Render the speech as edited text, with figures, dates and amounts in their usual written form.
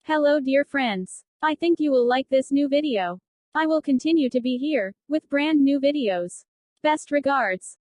Hello dear friends. I think you will like this new video. I will continue to be here, with brand new videos. Best regards.